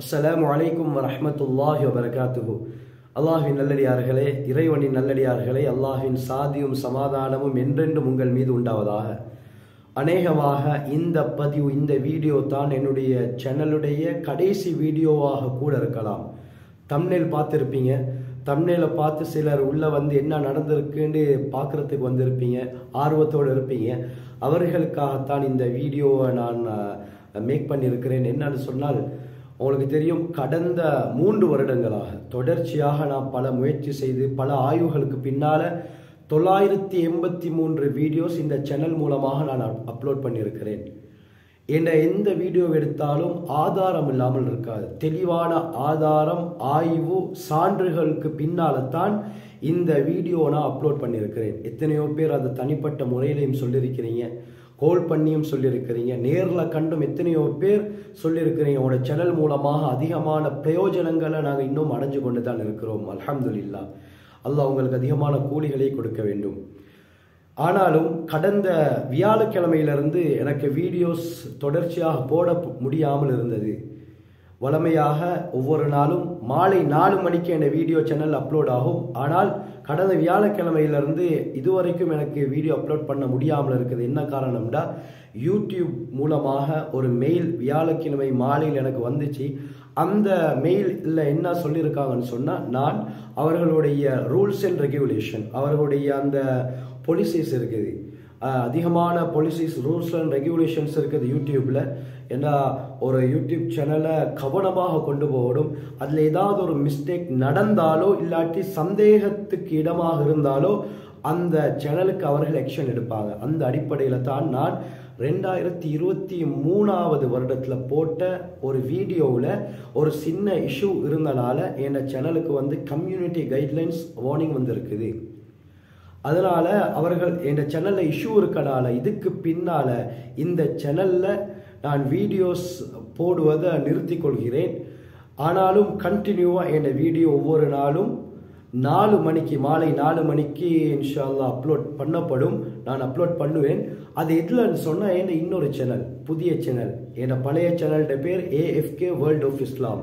அஸ்ஸலாமு அலைக்கும் வரஹ்மத்துல்லாஹி வபரகாத்துஹு. அல்லாஹ்வின் நல்லடியார்களே, இறைவனின் நல்லடியார்களே, அல்லாஹ்வின் சாந்தியும் சமாதானமும் என்றென்றும் உங்கள் மீது உண்டாவதாக. அநேகமாக இந்த பதிவு, இந்த வீடியோ தான் என்னுடைய சேனலுடைய கடைசி வீடியோவாக கூட இருக்கலாம். தம்ப்நெயில் பார்த்துருப்பீங்க. தம்ப்நெயிலை பார்த்து சிலர் உள்ளே வந்து என்ன நடந்திருக்குன்னு பார்க்குறதுக்கு வந்திருப்பீங்க, ஆர்வத்தோடு இருப்பீங்க. அவர்களுக்காகத்தான் இந்த வீடியோவை நான் மேக் பண்ணியிருக்கிறேன். என்னன்னு சொன்னால், உங்களுக்கு தெரியும், கடந்த 3 வருடங்களாக தொடர்ச்சியாக நான் பல முயற்சி செய்து பல ஆய்வுகளுக்கு பின்னால் 983 வீடியோஸ் இந்த சேனல் மூலமாக நான் அப்லோட் பண்ணியிருக்கிறேன். எந்த வீடியோ எடுத்தாலும் ஆதாரம் இல்லாமல் இருக்காது. தெளிவான ஆதாரம், ஆய்வு, சான்றுகளுக்கு பின்னால் தான் இந்த வீடியோ நான் அப்லோட் பண்ணியிருக்கிறேன். எத்தனையோ பேர் அதை தனிப்பட்ட முறையிலையும் சொல்லியிருக்கிறீங்க, கால் பண்ணியும் சொல்லியிருக்கிறீங்க, நேரில் கண்டும் எத்தனையோ பேர் சொல்லியிருக்கிறீங்க. உங்களோட சேனல் மூலமாக அதிகமான பிரயோஜனங்களை நாங்கள் இன்னும் அடைஞ்சு கொண்டு தான் இருக்கிறோம். அல்ஹம்துலில்லாஹ். அல்லாஹ் உங்களுக்கு அதிகமான கூலிகளை கொடுக்க வேண்டும். ஆனாலும் கடந்த வியாழக்கிழமையிலிருந்து எனக்கு வீடியோஸ் தொடர்ச்சியாக போட முடியாமல் இருந்தது. வழமையாக ஒவ்வொரு நாளும் மாலை 4 மணிக்கு என் வீடியோ சேனல் அப்லோட் ஆகும். ஆனால் கடந்த வியாழக்கிழமையிலிருந்து இதுவரைக்கும் எனக்கு வீடியோ அப்லோட் பண்ண முடியாமல் இருக்குது. என்ன காரணம்னா, யூடியூப் மூலமாக ஒரு மெயில் வியாழக்கிழமை மாலையில் எனக்கு வந்துச்சு. அந்த மெயிலில் என்ன சொல்லியிருக்காங்கன்னு சொன்னால், நான் அவர்களுடைய ரூல்ஸ் அண்ட் ரெகுலேஷன், அவர்களுடைய அந்த பாலிசிஸ் இருக்குது, அதிகமான பாலிசிஸ், ரூல்ஸ் அண்ட் ரெகுலேஷன்ஸ் இருக்குது யூடியூப்பில். ஏன்னா ஒரு யூடியூப் சேனலை கவனமாக கொண்டு போகணும். அதில் ஏதாவது ஒரு மிஸ்டேக் நடந்தாலோ இல்லாட்டி சந்தேகத்துக்கு இடமாக இருந்தாலோ அந்த சேனலுக்கு அவர்கள் ஆக்ஷன் எடுப்பாங்க. அந்த அடிப்படையில் தான் நான் 2023 வருடத்தில் போட்ட ஒரு வீடியோவில் ஒரு சின்ன இஷ்யூ இருந்தனால என் சேனலுக்கு வந்து கம்யூனிட்டி கைட்லைன்ஸ் வார்னிங் வந்திருக்குது. அதனால் அவர்கள் என் சேனலில் இஷ்யூ இருக்கனால இதுக்கு பின்னால் இந்த சேனலில் நான் வீடியோஸ் போடுவதை நிறுத்தி கொள்கிறேன். ஆனாலும் கண்டினியூவாக என் வீடியோ ஒவ்வொரு நாளும் 4 மணிக்கு, மாலை 4 மணிக்கு இன்ஷா அல்லாஹ் அப்லோட் பண்ணப்படும். நான் அப்லோட் பண்ணுவேன். அது எதுலன்னு சொன்னால், என் இன்னொரு சேனல், புதிய சேனல், என் பழைய சேனல்ட பேர் AFK வேர்ல்ட் ஆஃப் இஸ்லாம்.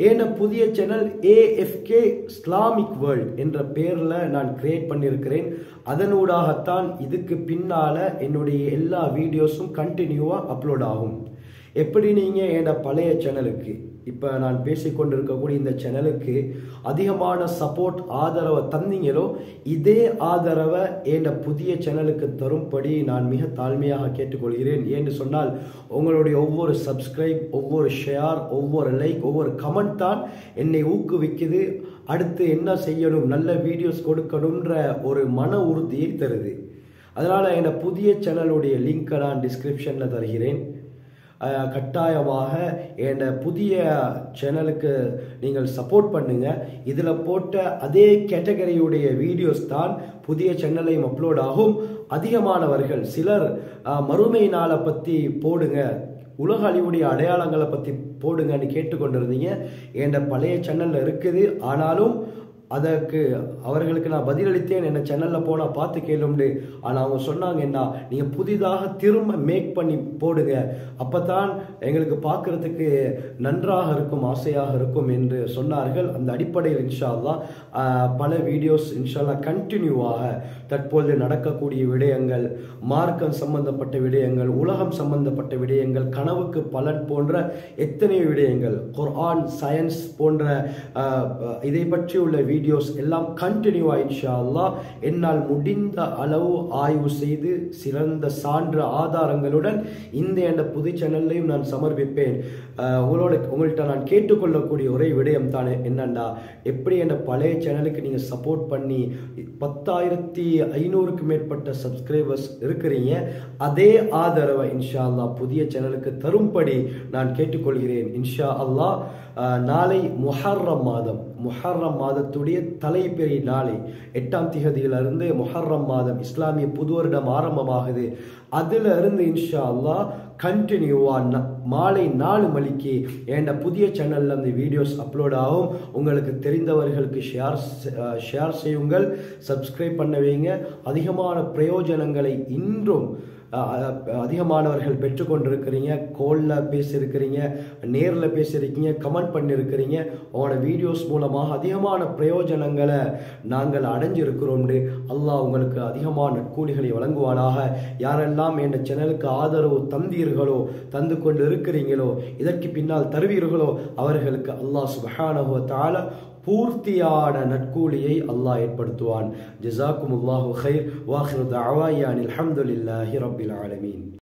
என் புதிய சேனல் AFK இஸ்லாமிக் வேர்ல்ட் என்ற பேரில் நான் கிரியேட் பண்ணியிருக்கிறேன். அதனூடாகத்தான் இதுக்கு பின்னால் என்னுடைய எல்லா வீடியோஸும் கண்டினியூவாக அப்லோட் ஆகும். எப்படி நீங்கள் என் பழைய சேனலுக்கு, இப்போ நான் பேசிக்கொண்டிருக்கக்கூடிய இந்த சேனலுக்கு அதிகமான சப்போர்ட், ஆதரவை தந்தீங்களோ, இதே ஆதரவை என் புதிய சேனலுக்கு தரும்படி நான் மிக தாழ்மையாக கேட்டுக்கொள்கிறேன். ஏன்னு சொன்னால், உங்களுடைய ஒவ்வொரு சப்ஸ்கிரைப், ஒவ்வொரு ஷேர், ஒவ்வொரு லைக், ஒவ்வொரு கமெண்ட் தான் என்னை ஊக்குவிக்குது. அடுத்து என்ன செய்யணும், நல்ல வீடியோஸ் கொடுக்கணுன்ற ஒரு மன உறுதியை தருது. அதனால் என் புதிய சேனலுடைய லிங்கை நான் டிஸ்கிரிப்ஷனில் தருகிறேன். கட்டாயமாக என் புதிய சேனலுக்கு நீங்கள் சப்போர்ட் பண்ணுங்க. இதில் போட்ட அதே கேட்டகரியுடைய வீடியோஸ் தான் புதிய சேனலையும் அப்லோட் ஆகும். அதிகமானவர்கள் சிலர் மறுமை நாளை பற்றி போடுங்க, உலக அழிவுடைய அடையாளங்களை பற்றி போடுங்கன்னு கேட்டுக்கொண்டிருந்தீங்க. என் பழைய சேனலில் இருக்குது. ஆனாலும் அதற்கு அவர்களுக்கு நான் பதிலளித்தேன். என்ன சேனலில் போனால் பார்த்து கேளும்ண்டு. ஆனால் அவங்க சொன்னாங்க, என்ன நீங்கள் புதிதாக திரும்ப மேக் பண்ணி போடுங்க, அப்போ தான் எங்களுக்கு பார்க்குறதுக்கு நன்றாக இருக்கும், ஆசையாக இருக்கும் என்று சொன்னார்கள். அந்த அடிப்படையில் இன்ஷா அல்லாஹ் பல வீடியோஸ் இன்ஷா அல்லாஹ் கண்டினியூவாக தற்போது நடக்கக்கூடிய விடயங்கள், மார்க்கம் சம்பந்தப்பட்ட விடயங்கள், உலகம் சம்பந்தப்பட்ட விடயங்கள், கனவுக்கு பலன் போன்ற எத்தனை விடயங்கள், குர்ஆன், சயின்ஸ் போன்ற இதை பற்றியுள்ள வீடியோஸ் எல்லாம் கண்டினியூவா இன்ஷா அல்லாஹ் என்னால் முடிந்த அளவு ஆய்வு செய்து சிறந்த சான்று ஆதாரங்களுடன் இந்த புது சேனல்லையும் நான் சமர்ப்பிப்பேன். உங்கள்கிட்ட நான் கேட்டுக்கொள்ளக்கூடிய ஒரே விடயம் தான் என்னண்டா, எப்படி என் பழைய சேனலுக்கு நீங்கள் சப்போர்ட் பண்ணி 10,500க்கு மேற்பட்ட சப்ஸ்கிரைபர்ஸ் இருக்கிறீங்க, அதே ஆதரவை இன்ஷா அல்லாஹ் புதிய சேனலுக்கு தரும்படி நான் கேட்டுக்கொள்கிறேன். இன்ஷா அல்லாஹ் நாளை முஹர்ரம் மாதத்துடைய தலைப்பெரிய நாளை 8ஆம் திகதியிலிருந்து முஹர்ரம் மாதம், இஸ்லாமிய புது வருடம் ஆரம்பமாகுது. அதுல இருந்து இன்ஷா அல்லாஹ் கண்டினியூவா மாலை 4 மணிக்கு என் புதிய சேனல்ல அந்த வீடியோஸ் அப்லோட் ஆகும். உங்களுக்கு தெரிந்தவர்களுக்கு ஷேர் செய்யுங்கள், சப்ஸ்கிரைப் பண்ண வைங்க. அதிகமான பிரயோஜனங்களை இன்றும் அதிகமானவர்கள் பெற்றுக்கொண்டிருக்கிறீங்க, கோலில் பேசியிருக்கிறீங்க, நேரில் பேசியிருக்கீங்க, கமெண்ட் பண்ணியிருக்கிறீங்க. உங்களோட வீடியோஸ் மூலமாக அதிகமான பிரயோஜனங்களை நாங்கள் அடைஞ்சிருக்கிறோம். அல்லாஹ் உங்களுக்கு அதிகமான நற்கூலிகளை வழங்குவானாக. யாரெல்லாம் என் சேனலுக்கு ஆதரவு தந்தீர்களோ, தந்து கொண்டு இருக்கிறீங்களோ, இதற்கு பின்னால் தருவீர்களோ, அவர்களுக்கு அல்லாஹ் சுப்ஹானஹு வ தஆலா பூர்த்தியான நற்கூலியை அல்லாஹ் ஏற்படுத்துவான். ஜஸாக்குமுல்லாஹு கைர். வாஹிரு தஅவாயா அனில் ஹம்துலில்லாஹி ரப்பில் ஆலமீன்.